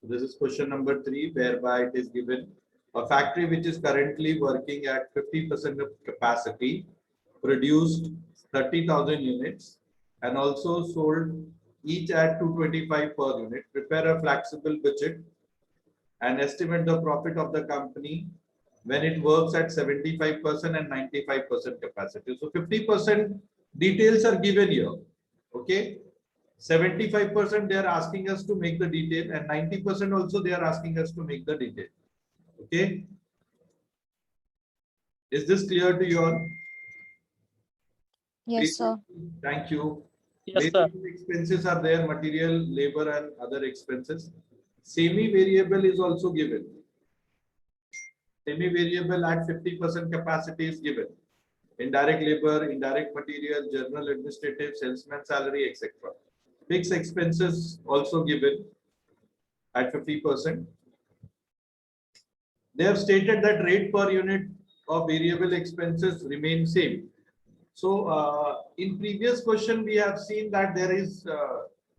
So this is question number 3, whereby it is given a factory which is currently working at 50% of capacity produced 30,000 units and also sold each at 225 per unit. Prepare a flexible budget and estimate the profit of the company when it works at 75% and 95% capacity. So 50% details are given here. Okay. 75% they are asking us to make the detail, and 90% also they are asking us to make the detail. Okay. Is this clear to you all? Yes, sir. Thank you. Yes, sir. Variable expenses are there, material, labor, and other expenses. Semi-variable is also given. Semi-variable at 50% capacity is given. Indirect labor, indirect material, general administrative, salesman salary, etc. Fixed expenses also given at 50%. They have stated that rate per unit of variable expenses remain same. So in previous question, we have seen that there is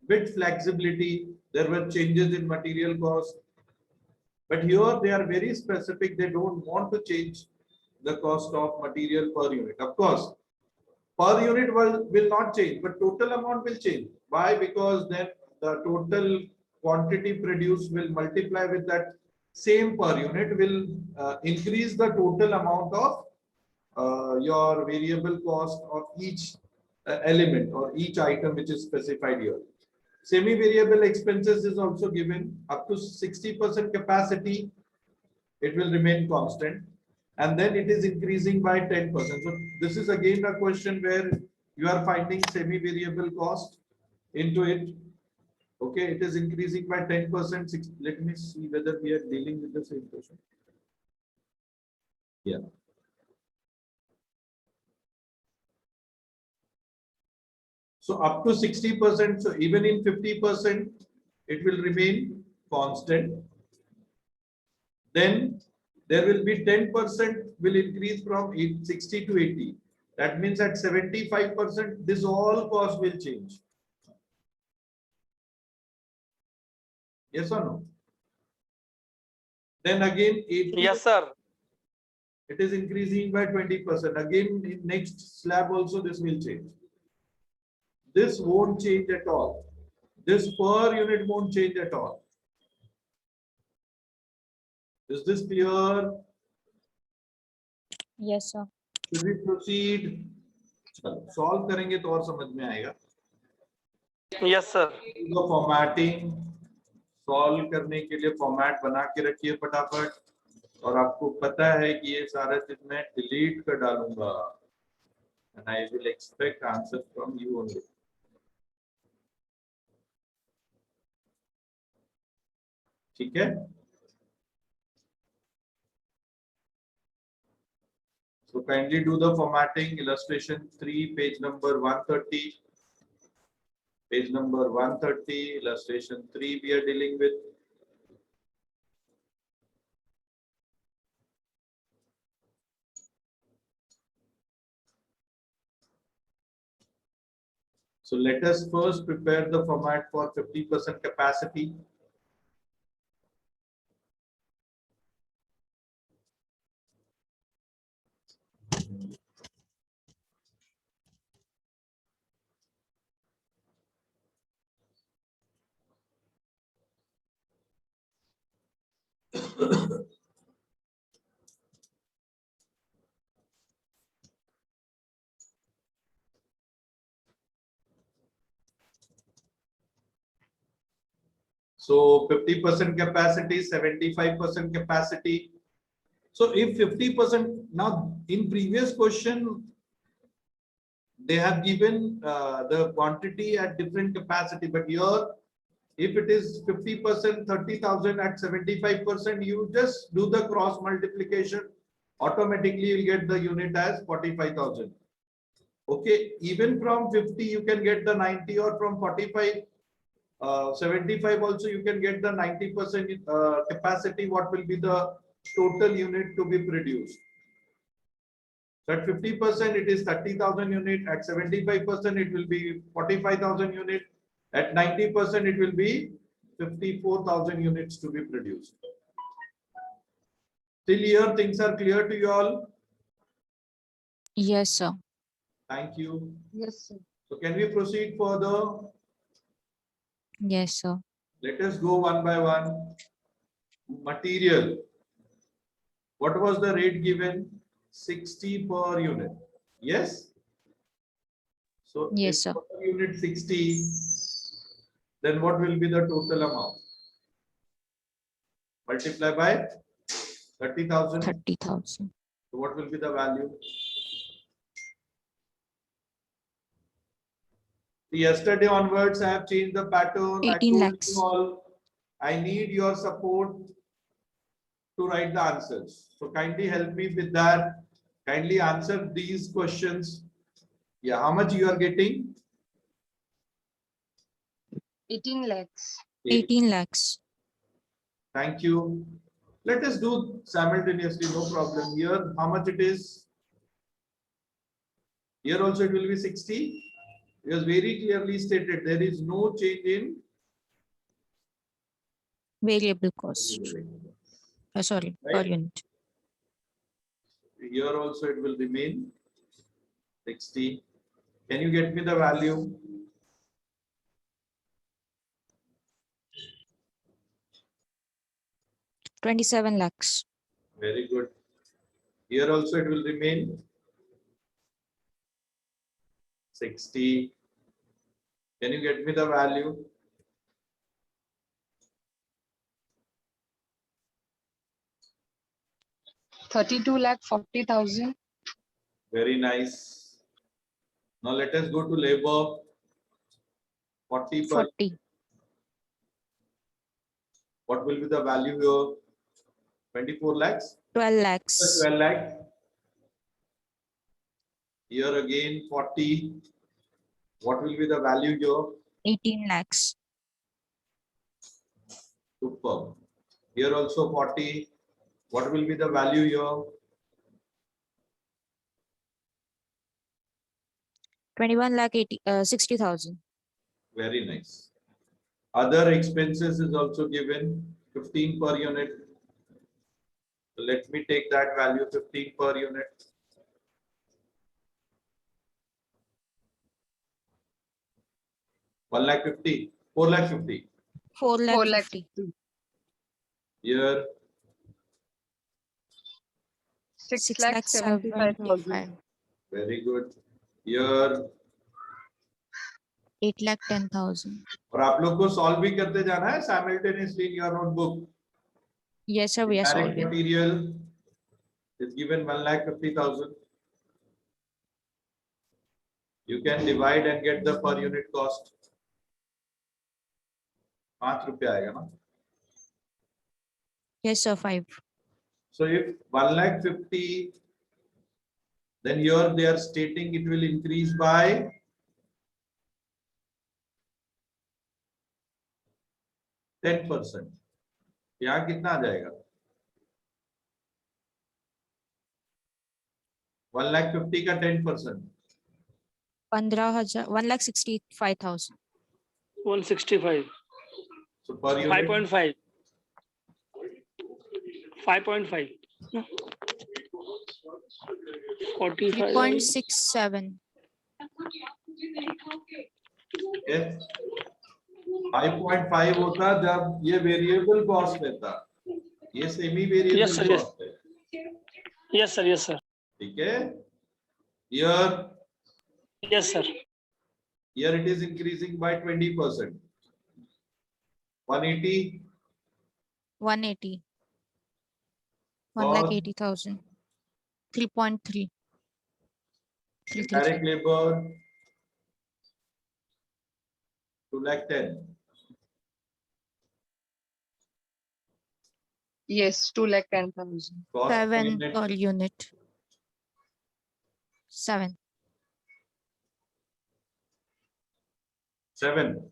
bit flexibility. There were changes in material cost. But here they are very specific. They don't want to change the cost of material per unit. Of course, per unit will not change, but total amount will change. Why? Because then the total quantity produced will multiply with that same per unit, will increase the total amount of your variable cost of each element or each item which is specified here. Semi-variable expenses is also given up to 60% capacity. It will remain constant, and then it is increasing by 10%. So this is again a question where you are finding semi-variable cost into it. Okay, it is increasing by 10%. Let me see whether we are dealing with the same question. Yeah. So up to 60%. So even in 50%, it will remain constant. Then there will be 10% will increase from 60 to 80. That means at 75%, this all cost will change. Yes or no? Then again, 80, Yes, sir. it is increasing by 20%. Again, in next slab also this will change. This won't change at all. This per unit won't change at all. Is this clear? Yes, sir. Should we proceed? Solve करेंगे तो और समझ में आएगा. Yes, sir. Formatting solve करने के लिए format बना के रखिए फटाफट. और आपको पता है कि ये सारा चीज मैं डिलीट कर डालूंगा. And I will expect answer from you only. ठीक है? So kindly do the formatting. Illustration 3, page number 130. Page number 130, illustration 3 we are dealing with. So let us first prepare the format for 50% capacity. So 50% capacity, 75% capacity. So if 50%, now in previous question, they have given the quantity at different capacity, but here, if it is 50%, 30,000 at 75%, you just do the cross multiplication. Automatically, you'll get the unit as 45,000. Okay, even from 50, you can get the 90, or from 45, 75 also you can get the 90% capacity. What will be the total unit to be produced? So at 50%, it is 30,000 unit. At 75%, it will be 45,000 unit. At 90%, it will be 54,000 units to be produced. Till here, things are clear to you all. Yes, sir. Thank you. Yes, sir. So can we proceed further? Yes, sir. Let us go one by one. Material. What was the rate given? 60 per unit. Yes? So Yes, if sir. per unit 60, then what will be the total amount? Multiply by 30,000. 30,000. So what will be the value? Yesterday onwards, I have changed the pattern. 18 I told lakhs. you all, I need your support to write the answers. So kindly help me with that. Kindly answer these questions. Yeah, how much you are getting? 18 lakhs. 18 lakhs. Thank you. Let us do simultaneously, no problem. Here, how much it is? Here also it will be 60. It was very clearly stated there is no change in. Variable cost. Sorry, per Right. unit. Here also it will remain 60. Can you get me the value? $27 lakhs. Very good. Here also it will remain 60. Can you get me the value? $32 lakh 40,000. Very nice. Now let us go to labor. 40 per. 40. What will be the value here? 24 lakhs. 12 lakhs. 12 lakh. Here again 40. What will be the value here? 18 lakhs. Superb. Here also 40. What will be the value here? 21 lakh 60,000. Very nice. Other expenses is also given 15 per unit. So let me take that value 15 per unit. One lakh 50, 4 lakh 50. 4 lakh 4 lakh 50. 50. Here 6 lakh 75,000. very good. Here 8 lakh 10,000. और आप लोग को solve भी करते जाना है simultaneously in your notebook. Yes, sir. We are Direct solving. material is given 1,50,000. You can divide and get the per unit cost. 5 रुपया आएगा ना? Yes, sir. 5. So if 1,50,000, then here they are stating it will increase by 10%. यहाँ कितना आ जाएगा? 1,50,000 का 10%. 15,000. 1,65,000. 165. So per unit 5.5. 5.5. 45. 3.67. है 5.5 होता जब ये वेरिएबल कॉस्ट रहता, ये semi Yes, variable sir, yes. Cost है. Yes, sir. Yes, sir. ठीक है. Here Yes, sir. it is increasing by 20%. 180 180. For 1,80,000. 3.3. direct labor 2,10,000. Yes, 2 lakh 10,000. Cost per 7 unit per unit. 7. 7.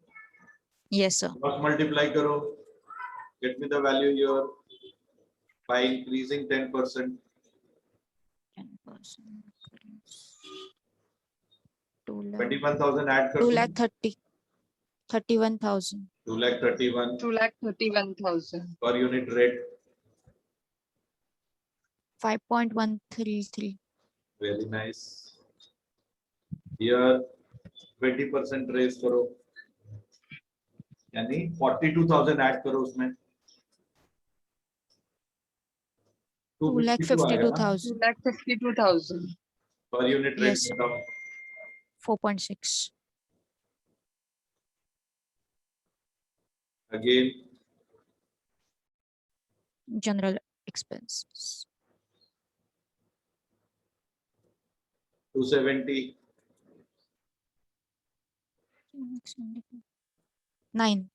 Yes, sir. Cross multiply करो. Get me the value here by increasing 10%. 10%. 2 lakh. 21,000 add कर 2 दूं. lakh 30. 31,000. 2,31,000 2,31,000. per unit rate. 5.133. Very nice. Here 20% raise करो, यानी 42,000 add करो उसमें, 252 आएगा ना 2,52,000. 2,52,000. per unit rate Yes. बताओ. 4.6. Again General expenses. 270, 9.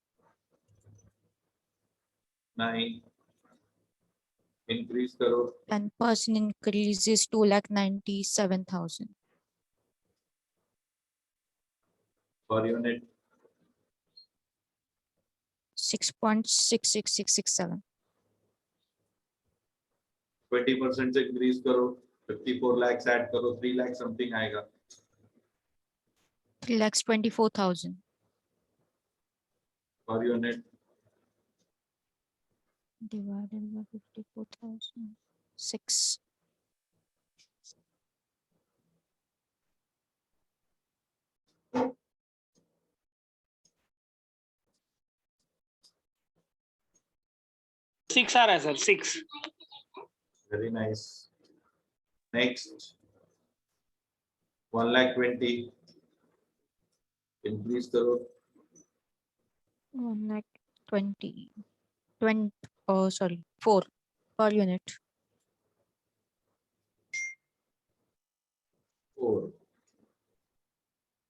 9 increase करो, 10% increase is 2,97,000. per unit 6.66667. 20% से increase करो, 54 lakhs ऐड करो, 3 lakh something आएगा. 3,24,000. per unit Divided by 54,000. 6. Six आ रहा है sir, 6. very nice. Next 1,20,000 increase करो, 1,20,000. 20. Oh, sorry. 4 per unit. 4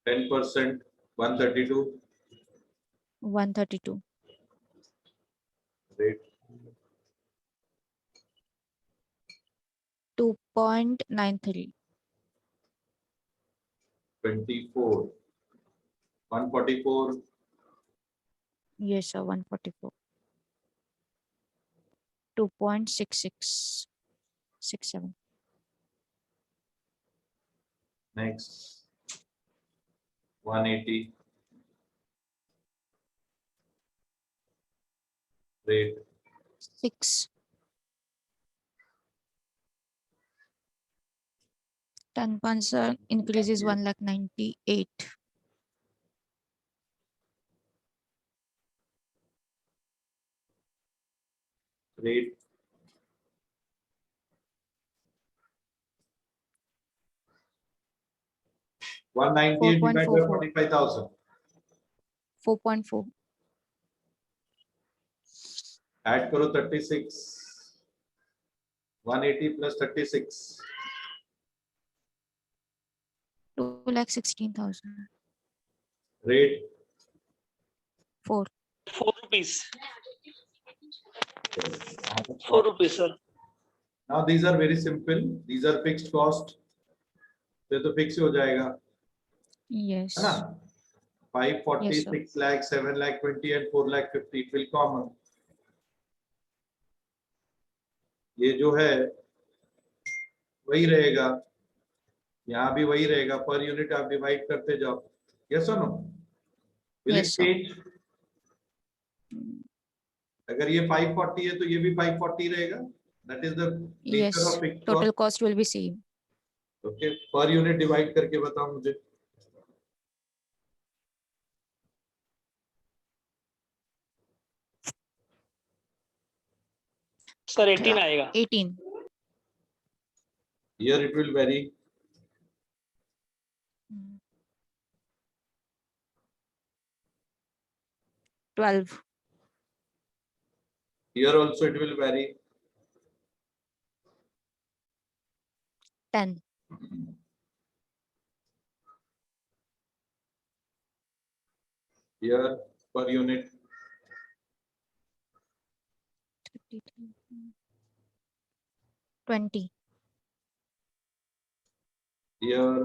10% 132 132. rate 2.93. 24 144 Yes, sir. 144. 2.6667. next 180 rate 6. 10% increase is 1,98,000. rate 198 divided by 4.44. 45,000 4.4. add करो 36 180 plus 36 2,16,000. rate 4. 4 rupees. 4 rupees sir. now these are very simple, these are fixed cost, तो fix हो जाएगा Yes. है ना. 540 Yes, sir. 6 lakh 7 lakh 20 and 4 lakh 50 it will common. ये जो है वही रहेगा, यहाँ भी वही रहेगा, पर यूनिट आप डिवाइड करते जाओ. यस और no? Will it Yes, sir. Change? अगर ये 540 है तो ये भी 540 रहेगा. That is the nature Yes. Of fixed Total cost. cost will be same. Okay, per unit divide करके बताओ मुझे. सर 18 आएगा. 18. Here it will vary. 12. Here also it will vary. 10. Here per unit 20. Here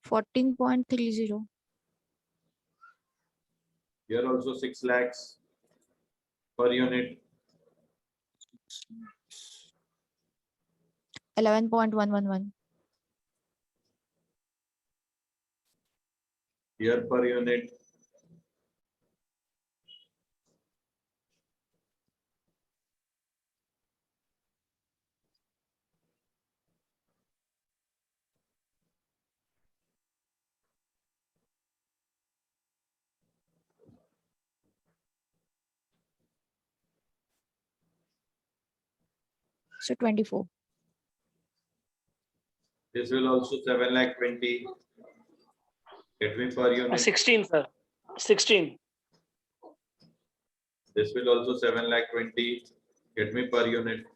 14.30. here also 6 lakhs. per unit, 11.111. here per unit, So 24. this will also 7,20,000. Get me per unit. 16, sir. 16. This will also 7,20,000. Get me per unit.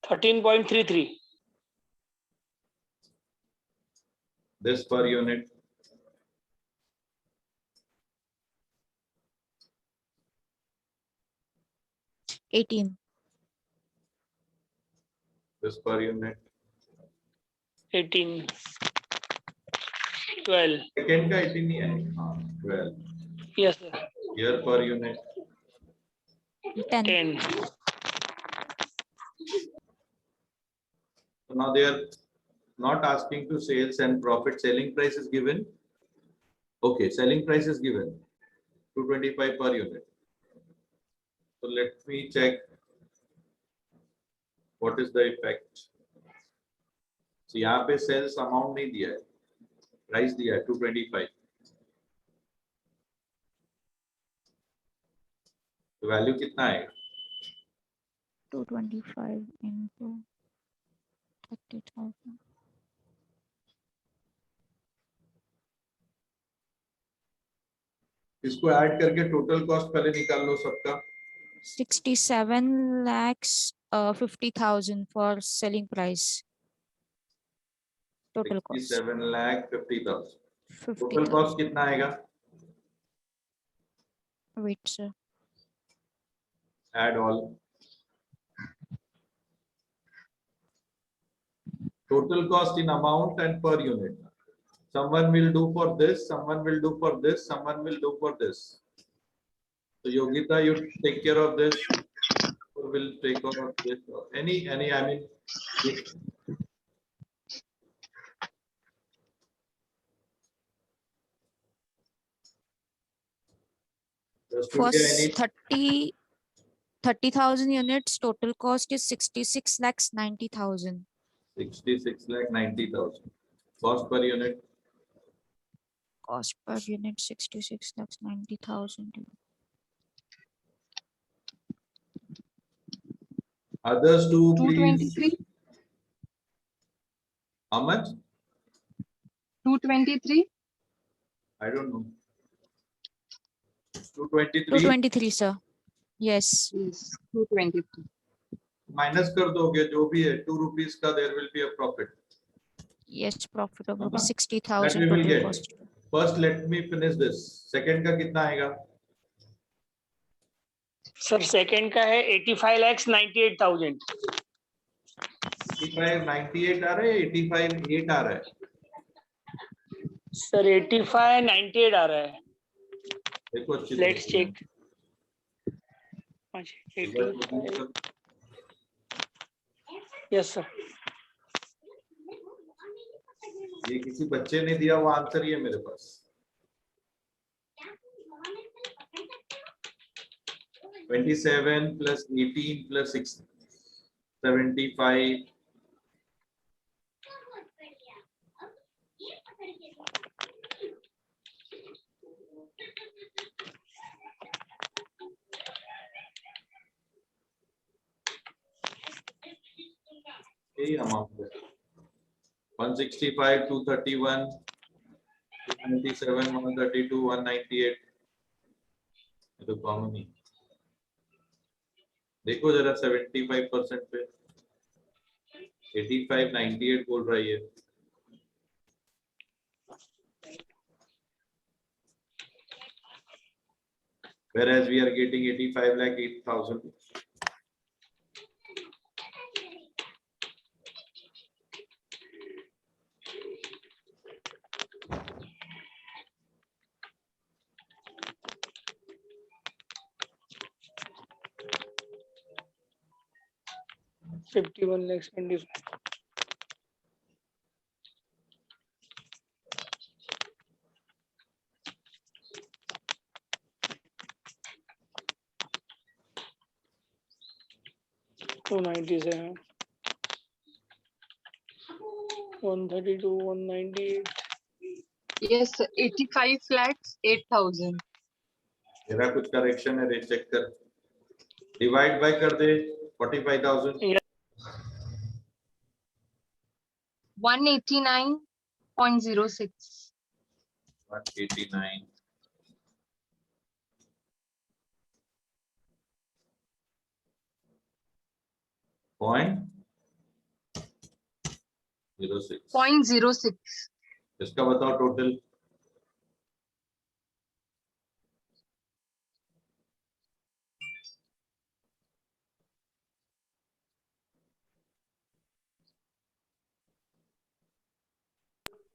$13.33. This per unit. $18. This per unit. 18. 12. Second का 18 नहीं आएगा. 12. Yes, sir. Here per unit. 10. 10. So now they are not asking to sales and profit. Selling price is given. Okay, selling price is given. 225 per unit. So let me check what is the effect. So यहाँ पे sales amount नहीं दिया है, price दिया है 225. तो value कितना है? 225 into 30,000. इसको ऐड करके टोटल कॉस्ट पहले निकाल लो सबका. 67 lakhs 50,000 for selling price. Total cost 67,50,000. Total 50,000. Cost कितना आएगा? Wait, sir. Add all. Total cost in amount and per unit. Someone will do for this, someone will do for this, someone will do for this. So Yogita, you take care of this, or will take care of this. Any, I mean, just to For get any 30,000 units, total cost is 66 lakhs 90,000. 66,90,000. Cost per unit. Cost per unit 66 lakhs 90,000. Others too, please. 223. How much? 223. I don't know. 223 223, sir. Yes. Yes. 223. minus कर दोगे जो भी है 2 rupees का there will be a profit. Yes, profit of Uh-huh. 60,000 That we will total get. cost. First let me finish this. Second का कितना आएगा? Sir, second का है 85,98,000. 85,98 आ रहा है, 85,8 आ रहा है. Sir, 85,98 आ रहा है. देखो अच्छी Let's तरह से. check. 85. Yes, sir. ये किसी बच्चे ने दिया वो आंसर ही है मेरे पास. 27 plus 18 plus 6, 75. यही अमाउंट है. 165, 231, 297, 132, 198. ये तो कॉमन ही. देखो जरा 75% पे 85, 98 बोल रही है. Whereas we are getting 85,08,000. 51 lakhs 25. Two 97, 132, 198. Yes, sir. 85 lakhs 8,000. मेरा कुछ करेक्शन है, रे चेक कर, डिवाइड बाय कर दे 45,000, 189.06. 189. Point 06. 0.06. इसका बताओ टोटल।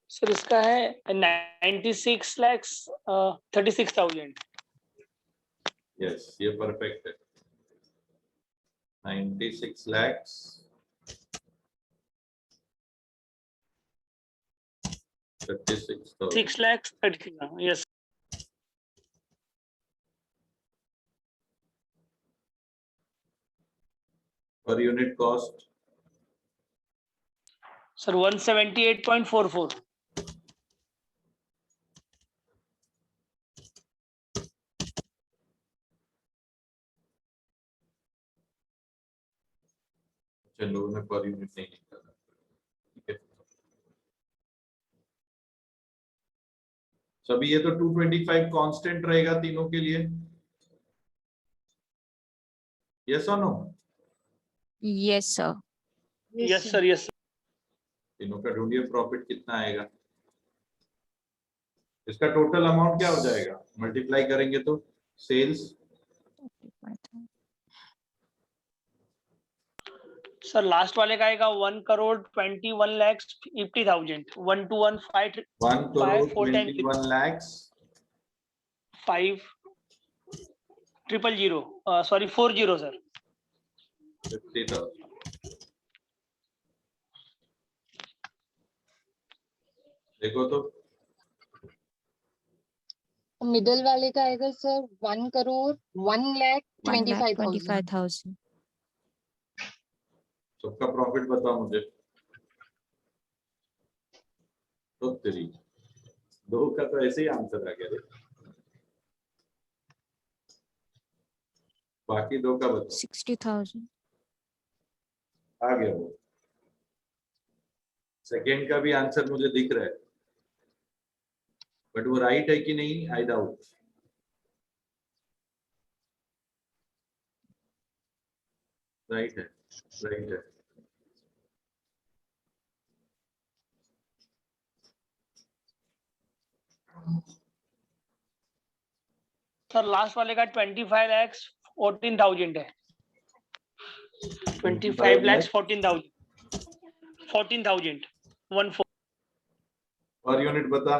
सर इसका है 96 lakhs 36,000. यस, ये परफेक्ट है। 96 lakhs 36,000. 6 lakhs 30. Yes. Per unit cost Sir 178.44. लोगों ने पर यूनिट नहीं निकाला, ठीक है। सभी ये तो 225 कांस्टेंट रहेगा तीनों के लिए, यस और no? Yes, sir. Yes sir. Yes sir. तीनों का ढूंढिए प्रॉफिट कितना आएगा। इसका टोटल अमाउंट क्या हो जाएगा, मल्टीप्लाई करेंगे तो सेल्स सर लास्ट वाले का आएगा 1,21,50,000. 121,5 1,21,00,000 lakhs 5,000. Sorry 40 sir. 50,000। देखो तो मिडल वाले का आएगा सर 1,01,25,000. 1,25,000. सबका प्रॉफिट बताओ मुझे। तो तेरी दो का तो ऐसे ही आंसर आ गया रे, बाकी दो का बताओ। 60,000. आ गया वो, सेकेंड का भी आंसर मुझे दिख रहा है, बट वो राइट है कि नहीं आई डाउट। राइट है, राइट है। सर लास्ट वाले का 25 lakhs 14,000 है. 25 lakhs 14,000. 14,000. 14. और यूनिट बता।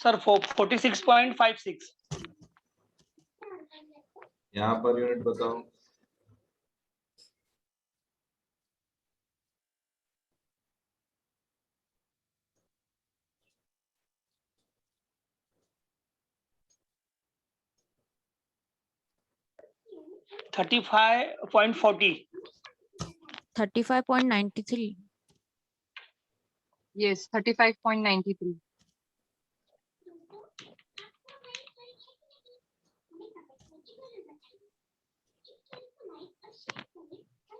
सर 46.56. यहाँ पर यूनिट बताओ। $35.40. 35.93. Yes, 35.93.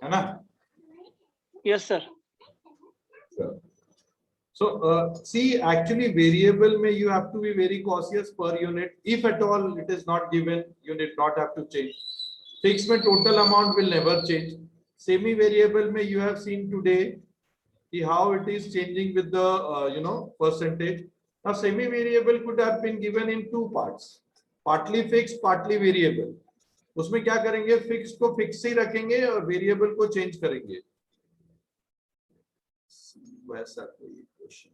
है ना? Yes sir. So see, actually variable में you have to be very cautious per unit. If at all it is not given, you need not have to change. Fixed में total amount will never change. Semi variable में you have seen today how it is changing with the percentage. Now semi variable could have been given in two parts, partly fixed, partly variable. उसमें क्या करेंगे, fix को fix ही रखेंगे और variable को change करेंगे। वैसा कोई क्वेश्चन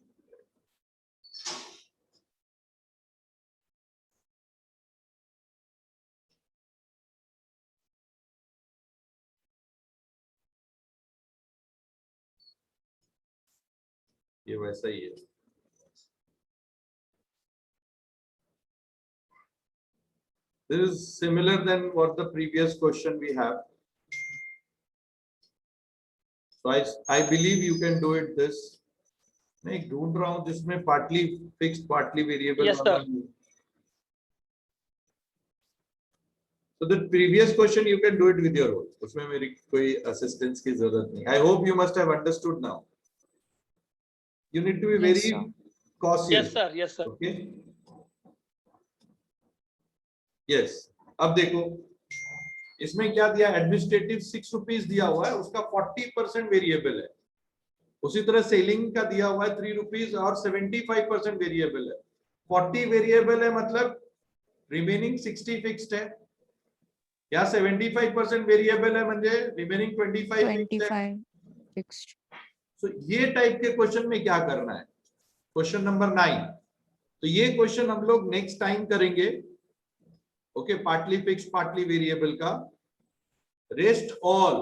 ये वैसा ही है। This is similar than what the previous question we have. So I believe you can do it this. मैं ढूंढ रहा हूँ जिसमें partly fixed partly variable Yes, sir. So the previous question you can do it with your own. उसमें मेरी कोई assistance की जरूरत नहीं. I hope you must have understood now. You need to be Yes, very sir. cautious. Yes, sir. Yes, sir. Okay. Yes. अब देखो इसमें क्या दिया, एडमिनिस्ट्रेटिव 6 रुपीज दिया हुआ है, उसका 40% वेरिएबल है। उसी तरह सेलिंग का दिया हुआ है 3 रुपीज और 75% वेरिएबल है। 40 वेरिएबल है मतलब रिमेनिंग 60 फिक्स्ड है, या 75% वेरिएबल है म्हणजे रिमेनिंग 25 फिक्स्ड है। 25 fixed. सो ये टाइप के क्वेश्चन में क्या करना है, क्वेश्चन नंबर 9। तो ये क्वेश्चन हम लोग नेक्स्ट टाइम करेंगे। Okay, partly fix partly variable का। Rest all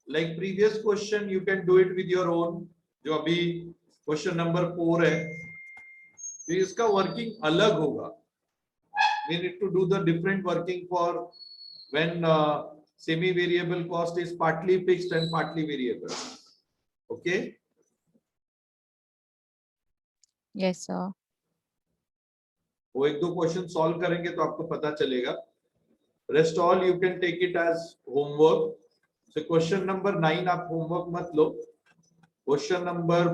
like previous question you can do it with your own. जो अभी क्वेश्चन नंबर 4 है, तो इसका वर्किंग अलग होगा। We need to do the different working for when semi variable cost is partly fixed and partly variable. Okay, Yes, sir. वो एक दो क्वेश्चन सॉल्व करेंगे तो आपको पता चलेगा। Rest all you can take it as homework. So question number 9 आप homework मत लो। क्वेश्चन नंबर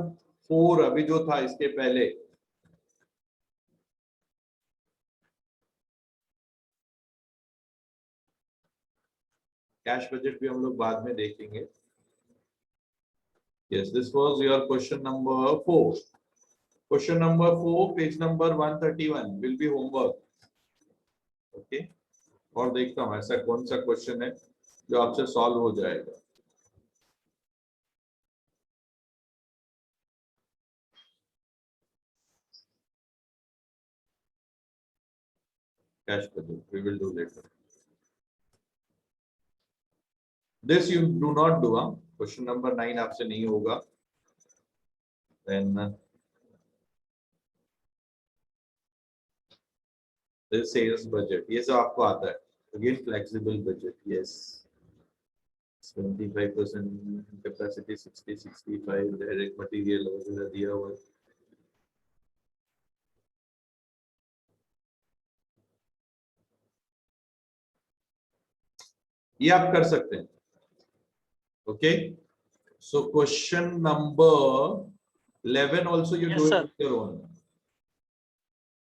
4 अभी जो था इसके पहले, कैश बजट भी हम लोग बाद में देखेंगे। Yes, this was your question number 4। Question number 4 page number 131 will be homework. Okay, और देखता हूं ऐसा कौन सा क्वेश्चन है जो आपसे सॉल्व हो जाएगा। Cash budget we will do later. This you do not do. Question number 9 आपसे नहीं होगा। Then this sales budget, ये सब आपको आता है। Again flexible budget, yes. 75% capacity, 60-65 direct material वगैरह दिया हुआ है। ये आप कर सकते हैं। Okay, so question number 11 also you Yes, do it sir. with your own.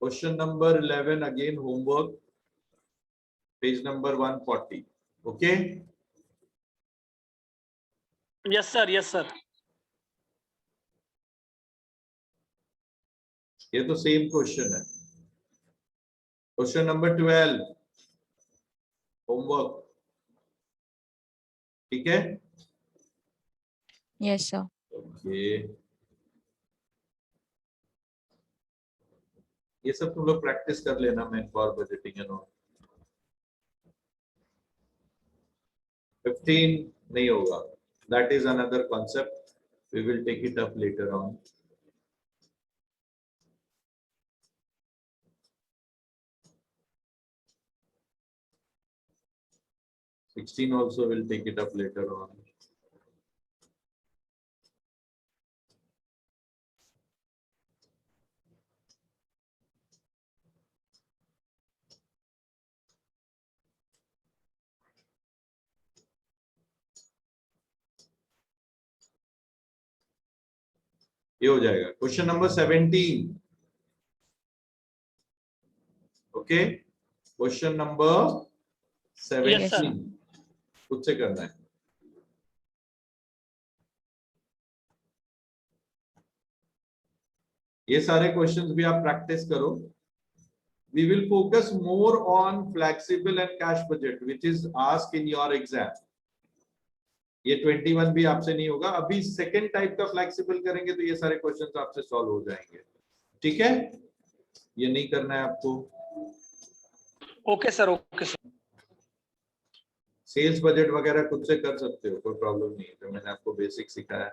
Question number 11 again homework, page number 140. Okay, Yes, sir. Yes, sir. ये तो सेम क्वेश्चन है। क्वेश्चन नंबर 12 होमवर्क, ठीक है। Yes, sir. ओके, ये सब तुम लोग practice कर लेना man power budgeting and all. 15 नहीं होगा, that is another concept, we will take it up later on. Sixteen also will take it up later on. ये हो जाएगा। Question number 17। Okay, question number 17 खुद से करना है। ये सारे क्वेश्चंस भी आप प्रैक्टिस करो। We will focus more on flexible and cash budget, which is asked in your exam. ये 21 भी आपसे नहीं होगा। अभी सेकंड टाइप का फ्लेक्सिबल करेंगे तो ये सारे क्वेश्चंस आपसे सॉल्व हो जाएंगे, ठीक है। ये नहीं करना है आपको। Okay sir, okay sir. Sales budget वगैरह खुद से कर सकते हो, कोई प्रॉब्लम नहीं है, तो मैंने आपको बेसिक सिखाया।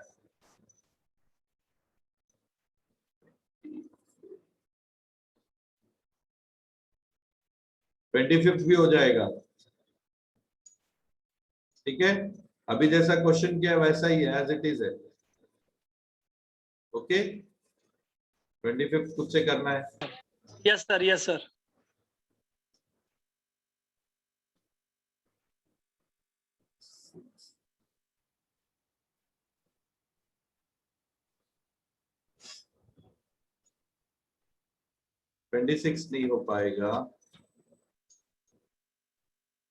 25th भी हो जाएगा, ठीक है। अभी जैसा क्वेश्चन किया है वैसा ही है, एज इट इज है। ओके, 25th खुद से करना है। Yes, sir. Yes, sir. Twenty six नहीं हो पाएगा,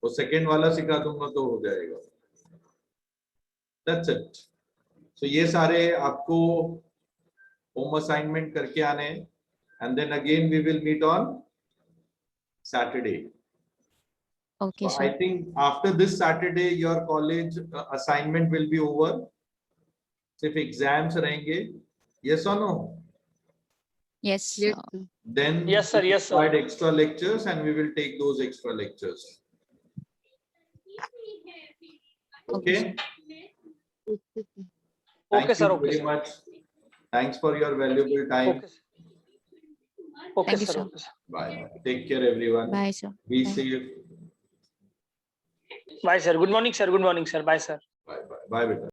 वो सेकेंड वाला सिखा दूंगा तो हो जाएगा। That's it. सो ये सारे आपको होम असाइनमेंट करके आने हैं, and then again we will meet on Saturday. Okay, So I sir. think after this Saturday your college assignment will be over. सिर्फ एग्जाम्स रहेंगे, yes or no? Yes. Yes, sir. sir. Then Yes, sir. we Yes, sir. provide extra lectures and we will take those extra lectures. Okay, Okay, Okay, sir. thank Okay, sir. you Okay, very sir. much. Thanks for your valuable time. Okay, sir. Okay, Thank you, sir. sir. Okay, sir. Bye. Take care, everyone. Bye, sir. Be Bye. safe. Bye, sir. Good morning, sir. Good morning, sir. Bye, sir. Bye. Bye. Bye, beta.